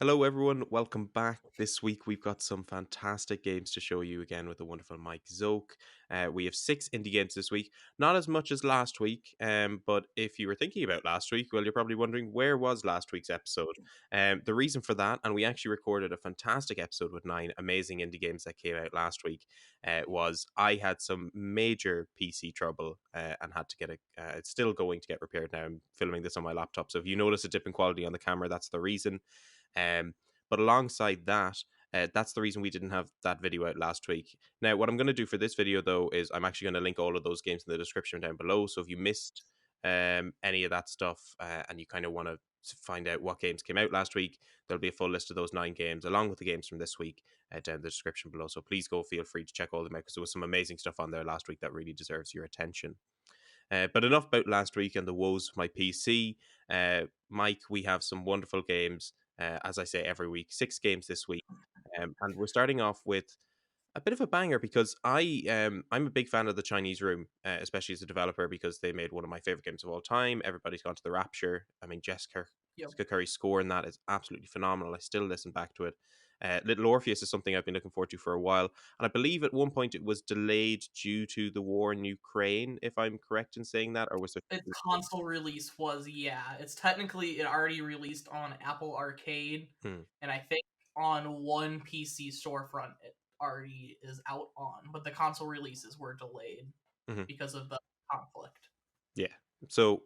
Hello, everyone. Welcome back. This week, we've got some fantastic games to show you again with the wonderful Mike Zoke. We have 6 indie games this week. Not as much as last week, but if you were thinking about last week, well, you're probably wondering where was last week's episode. The reason for that, and we actually recorded a fantastic episode with 9 amazing indie games that came out last week, was I had some major PC trouble and had to get it's still going to get repaired now. I'm filming this on my laptop, so if you notice a dip in quality on the camera, that's the reason. Um, but alongside that, that's the reason we didn't have that video out last week. Now, what I'm going to do for this video, though, is I'm actually going to link all of those games in the description down below. So if you missed any of that stuff and you kind of want to find out what games came out last week, there'll be a full list of those 9 games along with the games from this week down in the description below. So please feel free to check all of them out because there was some amazing stuff on there last week that really deserves your attention. But enough about last week and the woes of my PC. Mike, we have some wonderful games, as I say every week, 6 games this week. And we're starting off with a bit of a banger because I'm a big fan of the Chinese Room, especially as a developer because they made one of my favorite games of all time. Everybody's gone to the Rapture. I mean, Yep. Jessica Curry's score in that is absolutely phenomenal. I still listen back to it. Little Orpheus is something I've been looking forward to for a while, and I believe at one point it was delayed due to the war in Ukraine. If I'm correct in saying that, or was it? Its console release was, yeah, it's technically it already released on Apple Arcade, Hmm. and I think on one PC storefront it already is out on, but the console releases were delayed Mhm. because of the conflict. Yeah. So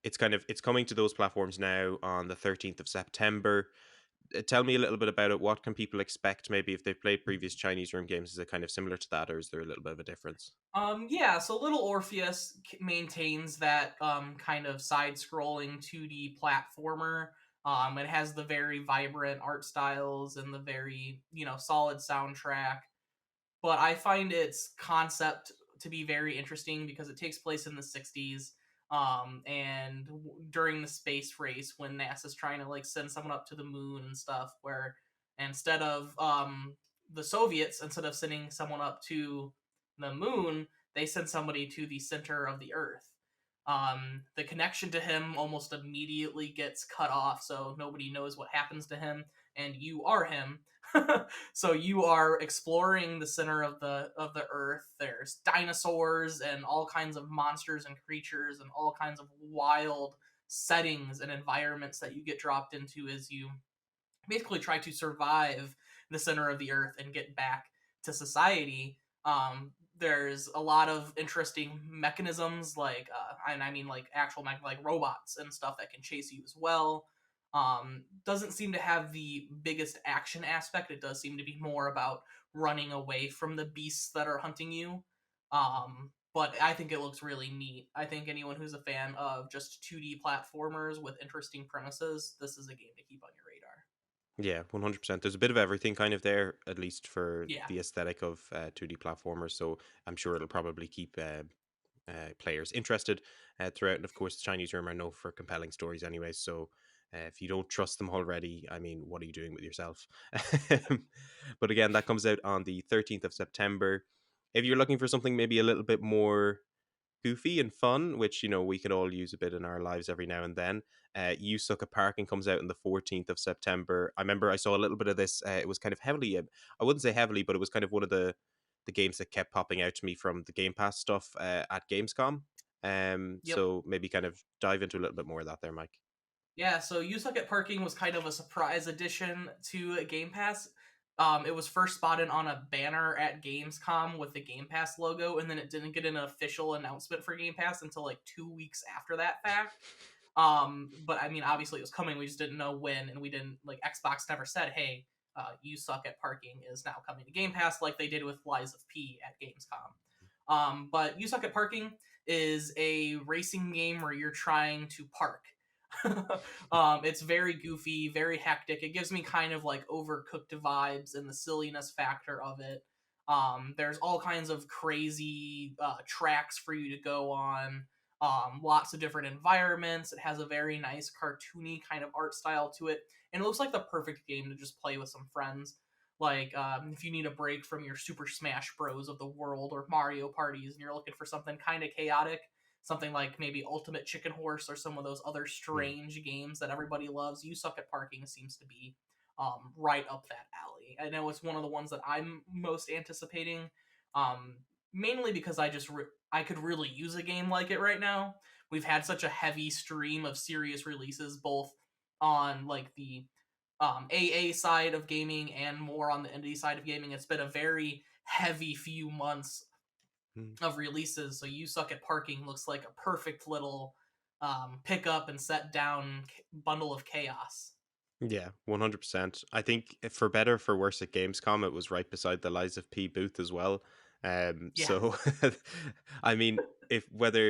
it's coming to those platforms now on the 13th of September. Tell me a little bit about it. What can people expect? Maybe if they've played previous Chinese Room games, is it kind of similar to that, or is there a little bit of a difference? Yeah, so Little Orpheus maintains that kind of side-scrolling 2D platformer. It has the very vibrant art styles and the very, solid soundtrack. But I find its concept to be very interesting because it takes place in the 60s, and during the space race when NASA's trying to like send someone up to the moon and stuff, where instead of the Soviets, instead of sending someone up to the moon, they send somebody to the center of the earth. The connection to him almost immediately gets cut off, so nobody knows what happens to him, and you are him. So you are exploring the center of the earth. There's dinosaurs and all kinds of monsters and creatures and all kinds of wild settings and environments that you get dropped into as you basically try to survive the center of the earth and get back to society. There's a lot of interesting mechanisms, like, and I mean like actual like robots and stuff that can chase you as well. Doesn't seem to have the biggest action aspect. It does seem to be more about running away from the beasts that are hunting you. But I think it looks really neat. I think anyone who's a fan of just 2D platformers with interesting premises, this is a game to keep on your radar. Yeah, 100%. There's a bit of everything kind of there, at least for Yeah. the aesthetic of 2D platformers. So I'm sure it'll probably keep players interested throughout. And of course, the Chinese Room are known for compelling stories anyway. So if you don't trust them already, I mean, what are you doing with yourself? But again, that comes out on the 13th of September. If you're looking for something maybe a little bit more goofy and fun, which we can all use a bit in our lives every now and then. Yusuke Parking comes out on the 14th of September. I remember I saw a little bit of this. It was kind of heavily, I wouldn't say heavily, but it was kind of one of the games that kept popping out to me from the Game Pass stuff at Gamescom. Yep. So maybe kind of dive into a little bit more of that there, Mike. Yeah, so You Suck at Parking was kind of a surprise addition to Game Pass. It was first spotted on a banner at Gamescom with the Game Pass logo, and then it didn't get an official announcement for Game Pass until like 2 weeks after that fact. But I mean, obviously it was coming. We just didn't know when, and we didn't like Xbox never said, "Hey, You Suck at Parking is now coming to Game Pass," like they did with Lies of P at Gamescom. But You Suck at Parking is a racing game where you're trying to park. It's very goofy, very hectic. It gives me kind of like overcooked vibes and the silliness factor of it. There's all kinds of crazy tracks for you to go on. Lots of different environments. It has a very nice cartoony kind of art style to it, and it looks like the perfect game to just play with some friends. Like if you need a break from your Super Smash Bros. Of the world or Mario parties, and you're looking for something kind of chaotic, something like maybe Ultimate Chicken Horse or some of those other Hmm. strange games that everybody loves. You Suck at Parking seems to be right up that alley. I know it's one of the ones that I'm most anticipating, um, mainly because I could really use a game like it right now. We've had such a heavy stream of serious releases, both on like the AA side of gaming and more on the indie side of gaming. It's been a very heavy few months Mm. of releases. So Yusuke Parking looks like a perfect little pick up and set down bundle of chaos. Yeah, 100%. I think for better for worse at Gamescom, it was right beside the Lies of P booth as well. Yeah, So I mean, if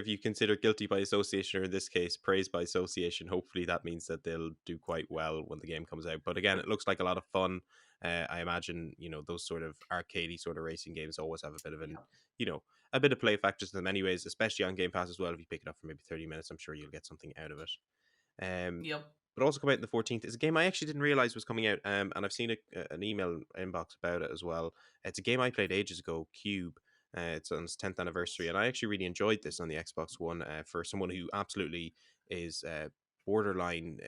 you consider guilty by association, or in this case praise by association, hopefully that means that they'll do quite well when the game comes out. But again, it looks like a lot of fun. I imagine, those sort of arcadey sort of racing games always have a bit of yeah, you know, a bit of play factors to them anyways, especially on Game Pass as well. If you pick it up for maybe 30 minutes, I'm sure you'll get something out of it. Um, yep. but also come out on the 14th. It's a game I actually didn't realize was coming out, and I've seen an email inbox about it as well. It's a game I played ages ago, Cube. It's on its 10th anniversary, and I actually really enjoyed this on the Xbox One. For someone who absolutely is borderline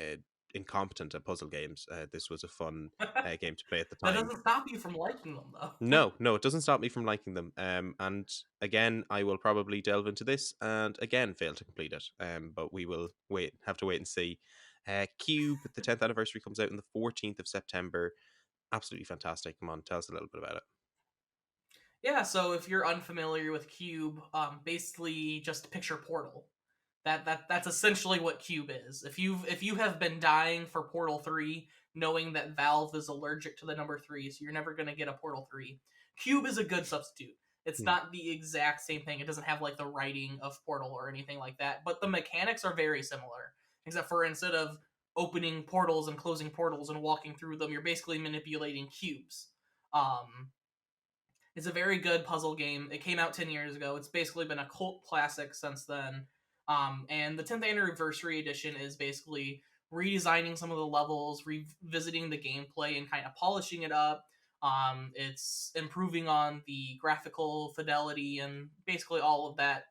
incompetent at puzzle games, this was a fun That game to play at the time. doesn't stop you from liking them though. No, no, it doesn't stop me from liking them. And again, I will probably delve into this and again fail to complete it. But we will have to wait and see. Cube, the 10th anniversary comes out on the 14th of September. Absolutely fantastic. Come on, tell us a little bit about it. Yeah, so if you're unfamiliar with Cube, basically just picture Portal. That's essentially what Cube is. If you have been dying for Portal 3, knowing that Valve is allergic to the number 3, so you're never gonna get a Portal 3. Cube is a good substitute. It's Mm, not the exact same thing. It doesn't have like the writing of Portal or anything like that, but the mechanics are very similar. Except for instead of opening portals and closing portals and walking through them, you're basically manipulating cubes. Um, it's a very good puzzle game. It came out 10 years ago. It's basically been a cult classic since then. And the 10th anniversary edition is basically redesigning some of the levels, revisiting the gameplay, and kind of polishing it up. It's improving on the graphical fidelity and basically all of that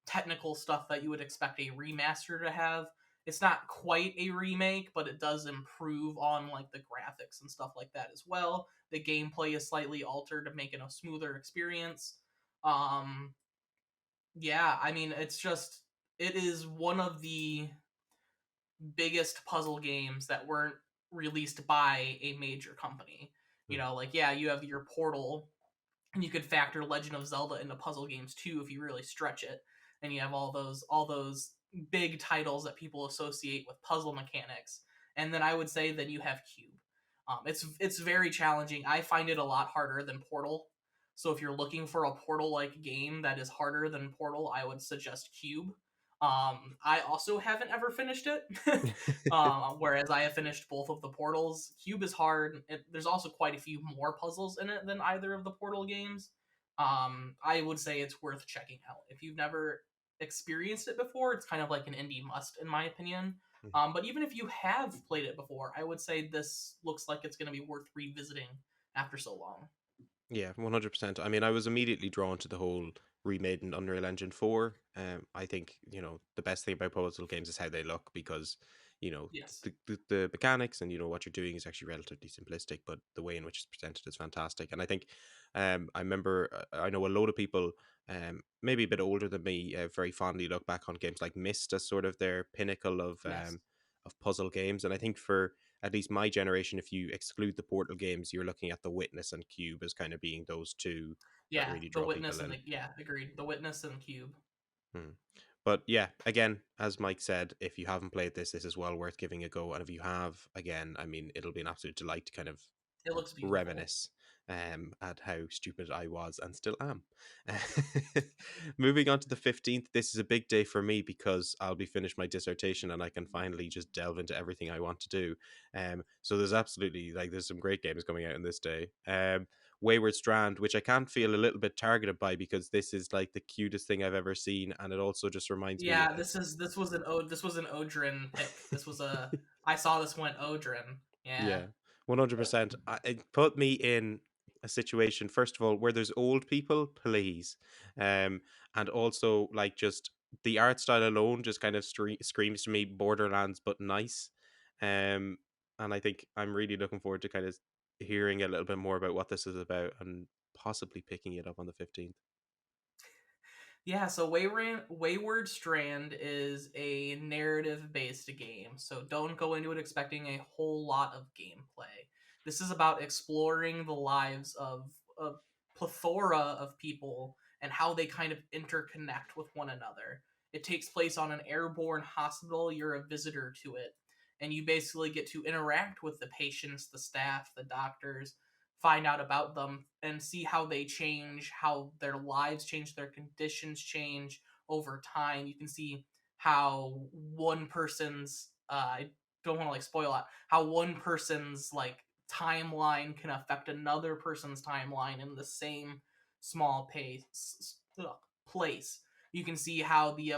technical stuff that you would expect a remaster to have. It's not quite a remake, but it does improve on like the graphics and stuff like that as well. The gameplay is slightly altered to make it a smoother experience. Um yeah, I mean it is one of the biggest puzzle games that weren't released by a major company. You mm. know, like yeah, you have your Portal and you could factor Legend of Zelda into puzzle games too if you really stretch it. And you have all those big titles that people associate with puzzle mechanics. And then I would say then you have Cube. It's very challenging. I find it a lot harder than Portal. So if you're looking for a Portal like game that is harder than Portal, I would suggest Cube. I also haven't ever finished it, whereas I have finished both of the Portals. Cube is hard. There's also quite a few more puzzles in it than either of the Portal games. I would say it's worth checking out. If you've never experienced it before, it's kind of like an indie must, in my opinion. But even if you have played it before, I would say this looks like it's going to be worth revisiting after so long. Yeah, 100%. I mean, I was immediately drawn to the whole remade in Unreal Engine 4. I think, the best thing about puzzle games is how they look because, you know, Yes. the mechanics and, what you're doing is actually relatively simplistic, but the way in which it's presented is fantastic. And I think, I remember, I know a load of people, maybe a bit older than me, very fondly look back on games like Myst as sort of their pinnacle Yes. of puzzle games. And I think for at least my generation, if you exclude the Portal games, you're looking at The Witness and Cube as kind of being those two that Yeah. really The draw people Witness and in. the yeah, agreed. The Witness and Cube. Hmm. But yeah, again, as Mike said, if you haven't played this is well worth giving a go. And if you have, again, I mean, it'll be an absolute delight to kind of It looks beautiful. reminisce at how stupid I was and still am. Moving on to the 15th, this is a big day for me because I'll be finished my dissertation and I can finally just delve into everything I want to do. So there's absolutely there's some great games coming out on this day. Wayward Strand, which I can feel a little bit targeted by because this is like the cutest thing I've ever seen, and it also just reminds me. Yeah, this was an Odrin pick. This was a I saw this went Odrin. Yeah. Yeah, 100%. It put me in a situation, first of all, where there's old people, please. And also, just the art style alone just kind of screams to me Borderlands, but nice. Um, and I think I'm really looking forward to kind of hearing a little bit more about what this is about and possibly picking it up on the 15th. Yeah, so Wayward Strand is a narrative based game, so don't go into it expecting a whole lot of gameplay. This is about exploring the lives of a plethora of people and how they kind of interconnect with one another. It takes place on an airborne hospital, you're a visitor to it, and you basically get to interact with the patients, the staff, the doctors, find out about them and see how they change, how their lives change, their conditions change over time. You can see how one person's I don't want to like spoil it, how one person's like timeline can affect another person's timeline in the same small place. You can see how the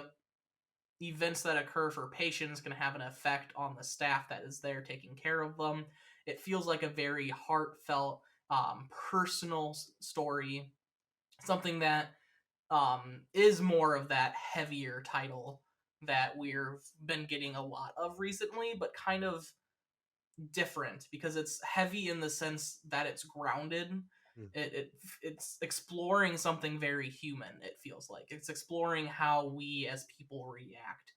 events that occur for patients can have an effect on the staff that is there taking care of them. It feels like a very heartfelt, personal story, something that is more of that heavier title that we've been getting a lot of recently, but kind of different because it's heavy in the sense that it's grounded. Mm. It's exploring something very human. It feels like it's exploring how we as people react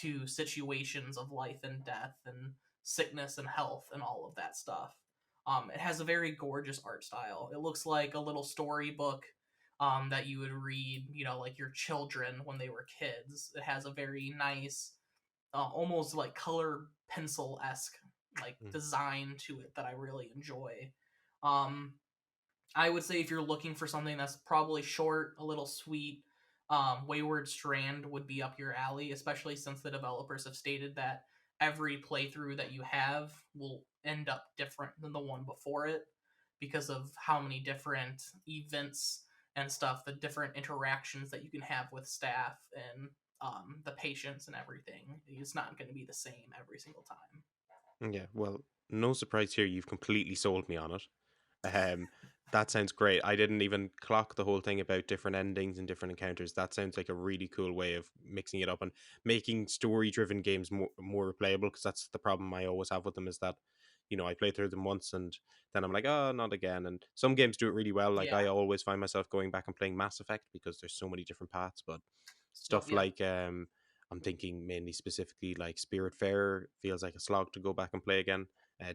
to situations of life and death and sickness and health and all of that stuff. It has a very gorgeous art style. It looks like a little storybook that you would read, like your children when they were kids. It has a very nice, almost like color pencil esque like Mm. design to it that I really enjoy. Um, I would say if you're looking for something that's probably short, a little sweet, Wayward Strand would be up your alley, especially since the developers have stated that every playthrough that you have will end up different than the one before it because of how many different events and stuff, the different interactions that you can have with staff and the patients and everything. It's not going to be the same every single time. Yeah, well, no surprise here. You've completely sold me on it. Um, that sounds great. I didn't even clock the whole thing about different endings and different encounters. That sounds like a really cool way of mixing it up and making story-driven games more replayable. Because that's the problem I always have with them is that, I play through them once and then I'm like, oh, not again. And some games do it really well. Like I Yeah. always find myself going back and playing Mass Effect because there's so many different paths. But Well, stuff yep. like I'm thinking mainly specifically like Spiritfarer feels like a slog to go back and play again,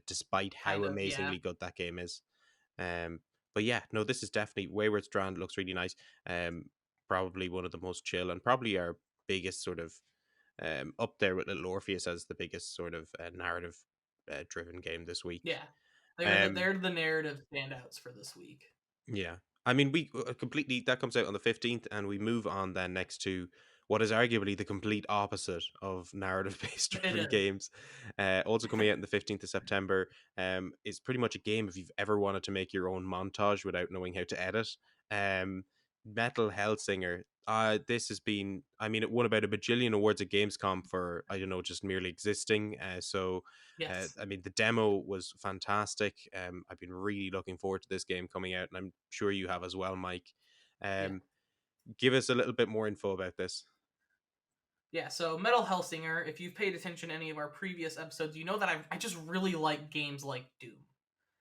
despite how Kind of. Yeah. amazingly good that game is. Um, but yeah, no, this is definitely Wayward Strand looks really nice. Um, Probably one of the most chill and probably our biggest sort of up there with Little Orpheus as the biggest sort of narrative driven game this week. Yeah. They're the Um, they're the narrative standouts for this week. yeah. I mean, we completely that comes out on the 15th, and we move on then next to what is arguably the complete opposite of narrative based It driven is. games. Also coming out on the 15th of September, is pretty much a game if you've ever wanted to make your own montage without knowing how to edit. Um, Metal Hellsinger. This has been, I mean, it won about a bajillion awards at Gamescom for, I don't know, just merely existing. Yes. I mean, the demo was fantastic. I've been really looking forward to this game coming out, and I'm sure you have as well, Mike. Yeah. Um, Give us a little bit more info about this. Yeah, so Metal Hellsinger, if you've paid attention to any of our previous episodes, you know that I just really like games like Doom.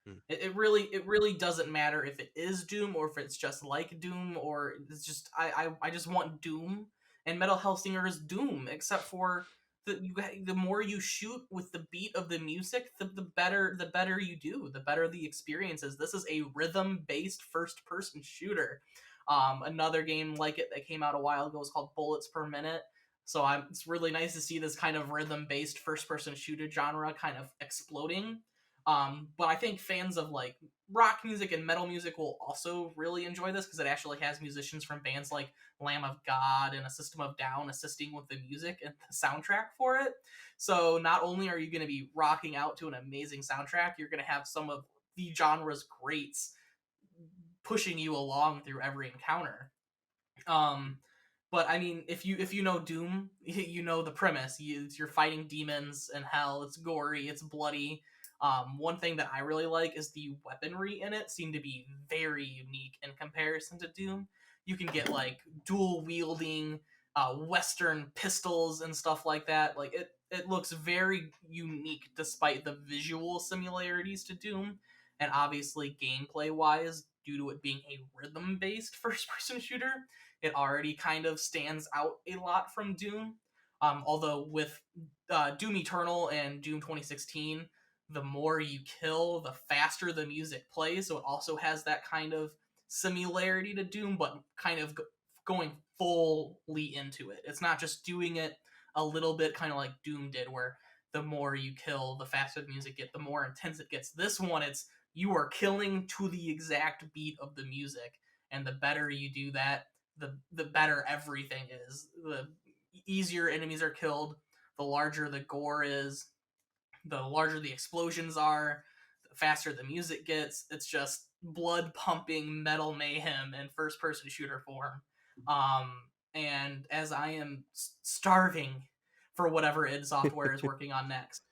Mm. It really doesn't matter if it is Doom or if it's just like Doom or it's just I just want Doom, and Metal Hellsinger is Doom except for the more you shoot with the beat of the music, the better you do, the better the experience is. This is a rhythm based first person shooter. Another game like it that came out a while ago is called Bullets Per Minute. So it's really nice to see this kind of rhythm based first person shooter genre kind of exploding. But I think fans of like rock music and metal music will also really enjoy this because it actually has musicians from bands like Lamb of God and A System of Down assisting with the music and the soundtrack for it. So not only are you going to be rocking out to an amazing soundtrack, you're going to have some of the genre's greats pushing you along through every encounter. Um, but I mean, if you know Doom, you know the premise. You're fighting demons in hell. It's gory. It's bloody. One thing that I really like is the weaponry in it seem to be very unique in comparison to Doom. You can get like dual wielding Western pistols and stuff like that. Like it looks very unique despite the visual similarities to Doom, and obviously gameplay wise, due to it being a rhythm based first person shooter, it already kind of stands out a lot from Doom. Although with Doom Eternal and Doom 2016, the more you kill, the faster the music plays. So it also has that kind of similarity to Doom, but kind of going fully into it. It's not just doing it a little bit, kind of like Doom did, where the more you kill, the faster the music gets, the more intense it gets. This one, it's you are killing to the exact beat of the music, and the better you do that, the better everything is. The easier enemies are killed, the larger the gore is, the larger the explosions are, the faster the music gets. It's just blood pumping metal mayhem in first person shooter form. Um, and as I am starving for whatever id Software is working on next,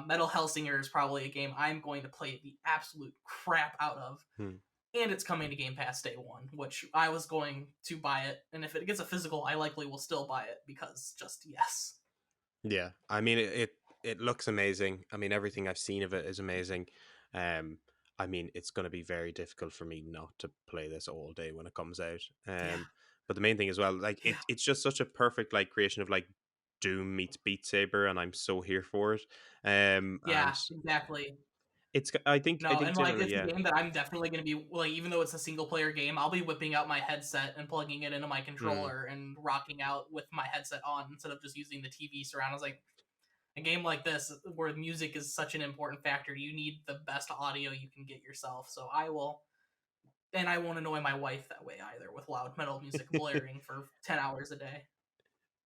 Metal Hellsinger is probably a game I'm going to play the absolute crap out of. Hmm. And it's coming to Game Pass day one, which I was going to buy it. And if it gets a physical, I likely will still buy it because just yes. Yeah, I mean it looks amazing. I mean everything I've seen of it is amazing. Um, I mean it's going to be very difficult for me not to play this all day when it comes out. Yeah. But the main thing as well, like Yeah. it's just such a perfect like creation of like Doom meets Beat Saber, and I'm so here for it. And Yeah, exactly. I No, think and like generally, it's a yeah. game that I'm definitely going to be like, even though it's a single player game, I'll be whipping out my headset and plugging it into my Mm, controller and rocking out with my headset on instead of just using the TV surround. I was like, a game like this where music is such an important factor, you need the best audio you can get yourself. So I will, and I won't annoy my wife that way either with loud metal music blaring for 10 hours a day.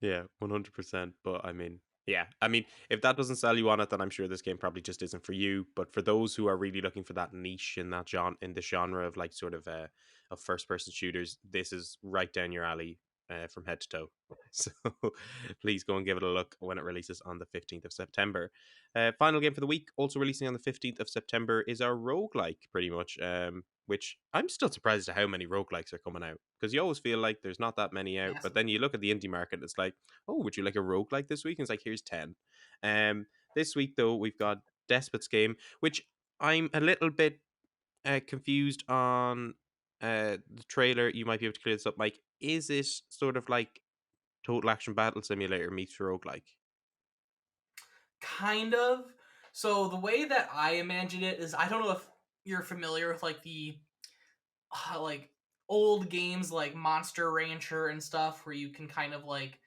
yeah, 100%. But I mean, yeah, I mean, if that doesn't sell you on it, then I'm sure this game probably just isn't for you. But for those who are really looking for that niche in that genre, in the genre of like sort of first person shooters, this is right down your alley from head to toe. So please go and give it a look when it releases on the 15th of September. Final game for the week, also releasing on the 15th of September, is our roguelike, pretty much. Which I'm still surprised at how many roguelikes are coming out, because you always feel like there's not that many out. But Massive. then you look at the indie market, it's like, oh, would you like a roguelike this week? And it's like, here's 10. This week, though, we've got Despots Game, which I'm a little bit confused on the trailer. You might be able to clear this up, Mike. Is it sort of like Total Action Battle Simulator meets roguelike? Kind of. So the way that I imagine it is, I don't know if you're familiar with like the like old games like Monster Rancher and stuff where you can kind of like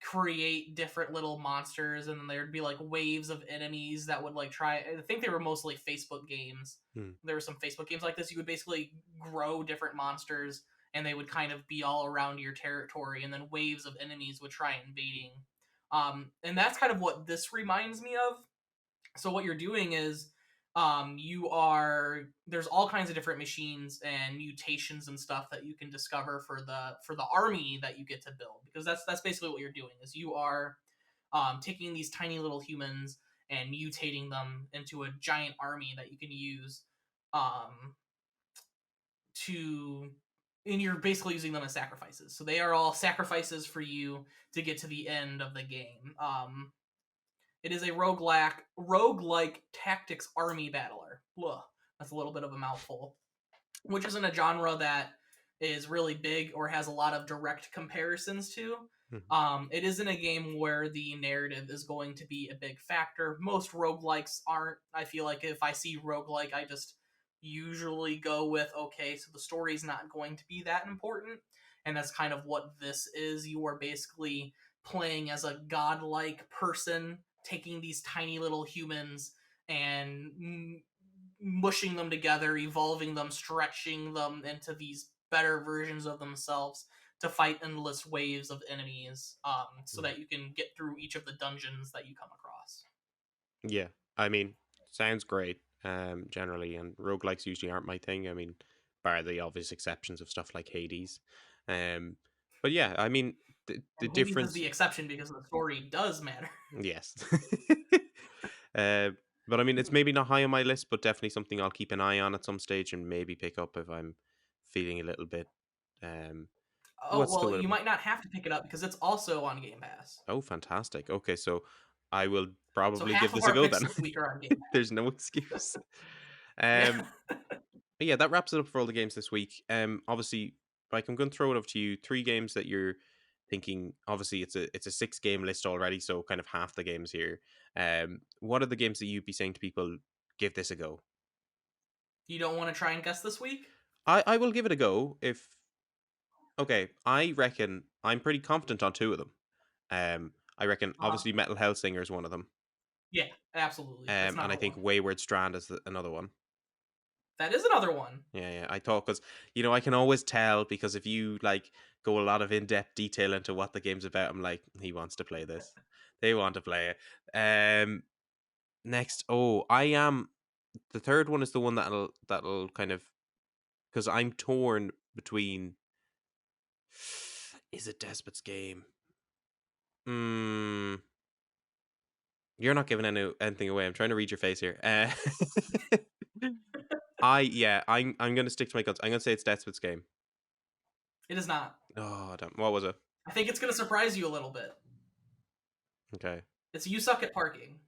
create different little monsters and then there'd be like waves of enemies that would like try. I think they were mostly Facebook games. Hmm. There were some Facebook games like this. You would basically grow different monsters and they would kind of be all around your territory and then waves of enemies would try invading. And that's kind of what this reminds me of. So what you're doing is you are there's all kinds of different machines and mutations and stuff that you can discover for the army that you get to build, because that's basically what you're doing is you are taking these tiny little humans and mutating them into a giant army that you can use um, to and you're basically using them as sacrifices, so they are all sacrifices for you to get to the end of the game. It is a roguelike tactics army battler. Ugh, that's a little bit of a mouthful. Which isn't a genre that is really big or has a lot of direct comparisons to. Mhm. It isn't a game where the narrative is going to be a big factor. Most roguelikes aren't. I feel like if I see roguelike, I just usually go with, okay, so the story's not going to be that important. And that's kind of what this is. You are basically playing as a godlike person, taking these tiny little humans and mushing them together, evolving them, stretching them into these better versions of themselves to fight endless waves of enemies, so Mhm. that you can get through each of the dungeons that you come across. Yeah, I mean, sounds great. Generally, and roguelikes usually aren't my thing. I mean, bar the obvious exceptions of stuff like Hades. Um, but yeah, I mean, the And Hades is difference. the exception because the story does matter. Yes. uh, but I mean, it's maybe not high on my list, but definitely something I'll keep an eye on at some stage and maybe pick up if I'm feeling a little bit. Um, Oh, What's the well, you winnable? might not have to pick it up because it's also on Game Pass. Oh, fantastic. Okay, so I will So probably give half of this a our go picks then. this week are on Game There's Pass. no excuse. Yeah. Um, but yeah, that wraps it up for all the games this week. Obviously, like I'm going to throw it up to you. Three games that you're thinking. Obviously, it's a 6 game list already, so kind of half the games here. What are the games that you'd be saying to people? Give this a go. You don't want to try and guess this week? I will give it a go if okay. I reckon I'm pretty confident on two of them. I reckon Uh-huh. obviously Metal Hellsinger is one of them. Yeah, absolutely. That's And I number think one. Wayward Strand is another one. That is another one. Yeah, yeah. I thought because I can always tell because if you like go a lot of in-depth detail into what the game's about, I'm like, he wants to play this. They want to play it. Next, oh, I am the third one is the one that'll kind of because I'm torn between is it Despot's game? Hmm. You're not giving anything away. I'm trying to read your face here. I'm gonna stick to my guns. I'm gonna say it's Despot's game. It is not. Oh, damn. What was it? I think it's going to surprise you a little bit. Okay. It's You Suck at Parking.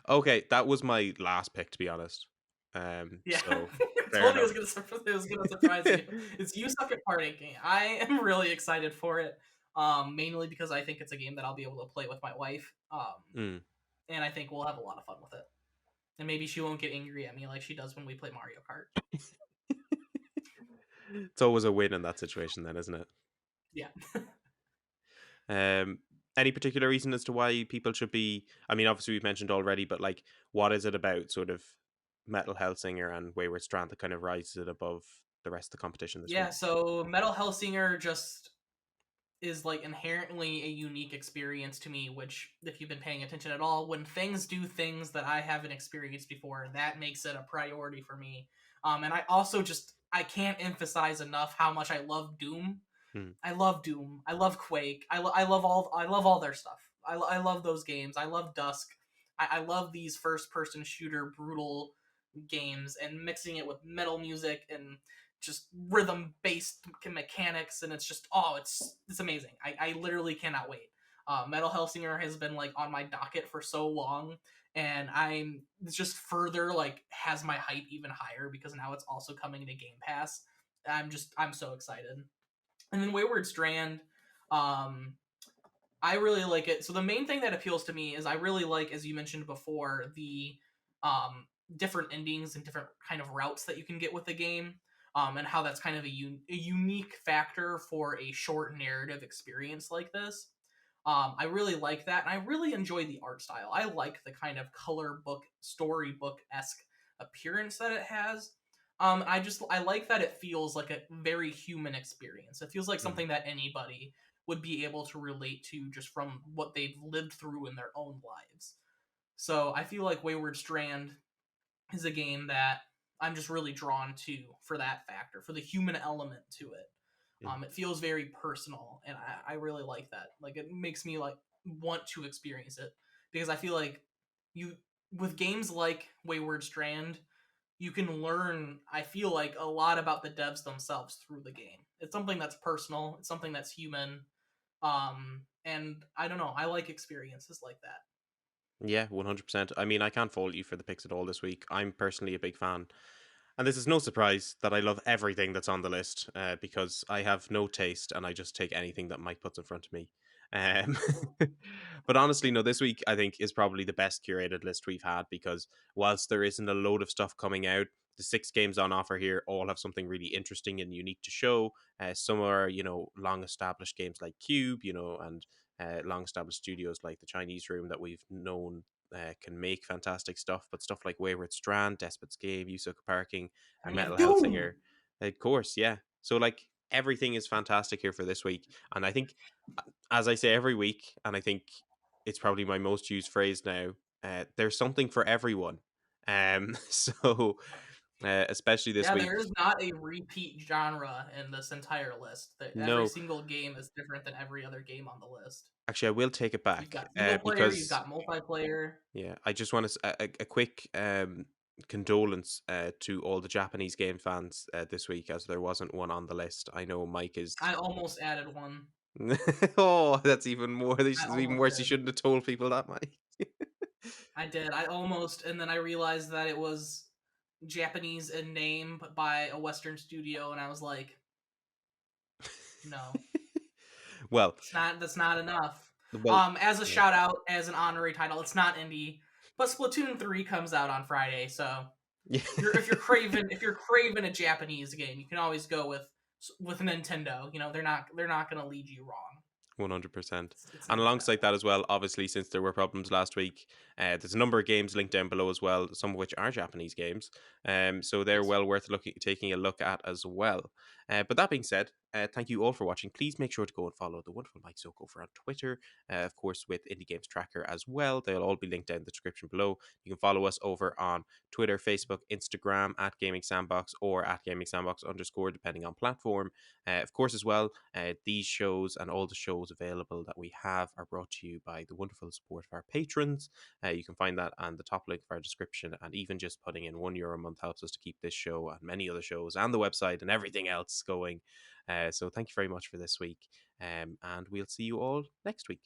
Okay, that was my last pick to be honest. Yeah, So I fair told you enough. it was gonna surprise you. It's You Suck at Parking. I am really excited for it. Mainly because I think it's a game that I'll be able to play with my wife. Mm. And I think we'll have a lot of fun with it. And maybe she won't get angry at me like she does when we play Mario Kart. It's always a win in that situation then, isn't it? Yeah. Um any particular reason as to why people should be I mean obviously we've mentioned already, but like what is it about sort of Metal Hellsinger and Wayward Strand that kind of rises it above the rest of the competition this week? Yeah, so Metal Hellsinger just is like inherently a unique experience to me, which if you've been paying attention at all, when things do things that I haven't experienced before, that makes it a priority for me. And I also just I can't emphasize enough how much I love Doom. Mm. I love Doom. I love Quake. I love all their stuff. I love those games. I love Dusk. I love these first person shooter brutal games and mixing it with metal music and just rhythm based mechanics, and it's just it's amazing. I literally cannot wait. Metal Hellsinger has been like on my docket for so long, and I'm it's just further like has my hype even higher because now it's also coming to Game Pass. I'm so excited. And then Wayward Strand, um, I really like it. So the main thing that appeals to me is I really like, as you mentioned before, the um, different endings and different kind of routes that you can get with the game, and how that's kind of a unique factor for a short narrative experience like this. I really like that, and I really enjoy the art style. I like the kind of color book, storybook esque appearance that it has. I like that it feels like a very human experience. It feels like Mm. something that anybody would be able to relate to just from what they've lived through in their own lives. So I feel like Wayward Strand is a game that I'm just really drawn to for that factor, for the human element to it. Mm. It feels very personal, and I really like that. Like it makes me like want to experience it because I feel like you with games like Wayward Strand, you can learn. I feel like a lot about the devs themselves through the game. It's something that's personal. It's something that's human. And I don't know. I like experiences like that. Yeah, 100%. I mean, I can't fault you for the picks at all this week. I'm personally a big fan. And this is no surprise that I love everything that's on the list because I have no taste and I just take anything that Mike puts in front of me. Um, but honestly, no, this week I think is probably the best curated list we've had because whilst there isn't a load of stuff coming out, the 6 games on offer here all have something really interesting and unique to show. Some are, long established games like Cube, and long established studios like the Chinese Room that we've known can make fantastic stuff, but stuff like Wayward Strand, Despot's Game, Yusuke Parking, And and we have Metal Doom. Hellsinger, of course, yeah. So like everything is fantastic here for this week, and I think, as I say every week, and I think it's probably my most used phrase now. There's something for everyone, so especially this Yeah, week. there is not a repeat genre in this entire list. Every No, single game is different than every other game on the list. actually, I will take it You've back got single player, you've because got multiplayer. yeah, I just want to a quick condolence to all the Japanese game fans this week, as there wasn't one on the list. I know Mike is. I almost added one. Oh, that's even more. This I is even almost worse. You did. shouldn't have told people that, Mike. I did. I almost, and then I realized that it was Japanese in name but by a Western studio, and I was like, no, Well, it's not. That's not enough. well, As a yeah. shout out, as an honorary title, it's not indie, but Splatoon 3 comes out on Friday, so Yeah. if you're craving a Japanese game, you can always go with Nintendo. You know, they're not gonna lead you wrong. 100%. It's And alongside Nintendo. that as well, obviously, since there were problems last week, there's a number of games linked down below as well, some of which are Japanese games. So they're Yes. well worth taking a look at as well. But that being said, thank you all for watching. Please make sure to go and follow the wonderful Mike Zook over on Twitter, of course, with Indie Games Tracker as well. They'll all be linked down in the description below. You can follow us over on Twitter, Facebook, Instagram at Gaming Sandbox or at Gaming Sandbox _, depending on platform. Of course, as well, these shows and all the shows available that we have are brought to you by the wonderful support of our patrons. You can find that on the top link of our description, and even just putting in €1 a month helps us to keep this show and many other shows and the website and everything else going. So thank you very much for this week, and we'll see you all next week.